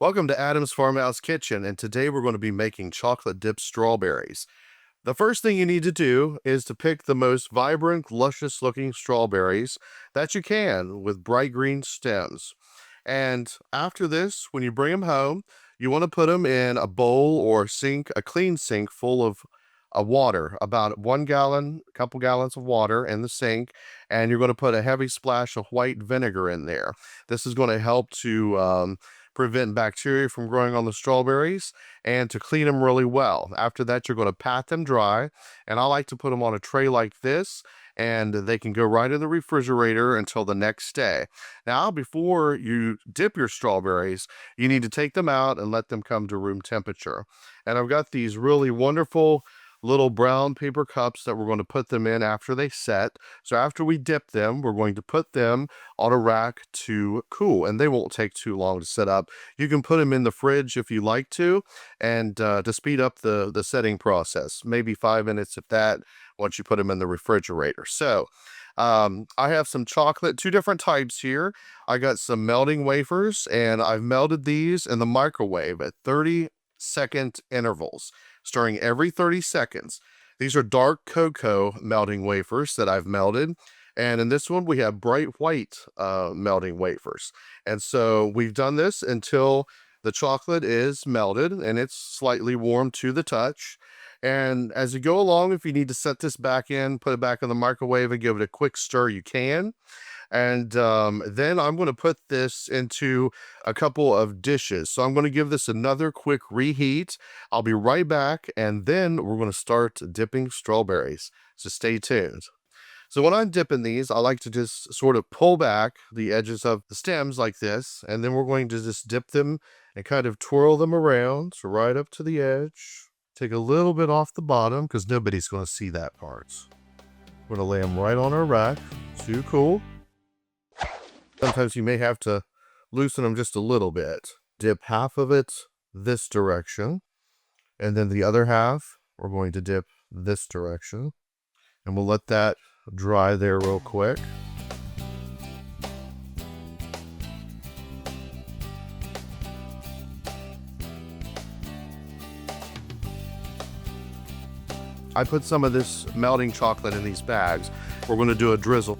Welcome to Adam's Farmhouse Kitchen, and today we're going to be making chocolate dipped strawberries. The first thing you need to do is to pick the most vibrant, luscious looking strawberries that you can with bright green stems. And after this, when you bring them home, you want to put them in a bowl or sink, a clean sink full of water, about 1 gallon, a couple gallons of water in the sink, and you're going to put a heavy splash of white vinegar in there. This is going to help to prevent bacteria from growing on the strawberries and to clean them really well. After that, you're going to pat them dry, and I like to put them on a tray like this, and they can go right in the refrigerator until the next day. Now, before you dip your strawberries, you need to take them out and let them come to room temperature. And I've got these really wonderful little brown paper cups that we're going to put them in after they set. So after we dip them, we're going to put them on a rack to cool, and they won't take too long to set up. You can put them in the fridge if you like to, and to speed up the setting process, maybe 5 minutes if that, once you put them in the refrigerator. So I have some chocolate, two different types here. I got some melting wafers, and I've melted these in the microwave at 30-second intervals, stirring every 30 seconds. These are dark cocoa melting wafers that I've melted. And in this one, we have bright white melting wafers. And so we've done this until the chocolate is melted and it's slightly warm to the touch. And as you go along, if you need to set this back in, put it back in the microwave and give it a quick stir, you can. And then I'm going to put this into a couple of dishes. So I'm going to give this another quick reheat. I'll be right back, and then we're going to start dipping strawberries. So stay tuned. So when I'm dipping these, I like to just sort of pull back the edges of the stems like this, and then we're going to just dip them and kind of twirl them around, so right up to the edge. Take a little bit off the bottom because nobody's going to see that part. We're going to lay them right on our rack. Too cool. Sometimes you may have to loosen them just a little bit. Dip half of it this direction, and then the other half, we're going to dip this direction. And we'll let that dry there real quick. I put some of this melting chocolate in these bags. We're going to do a drizzle.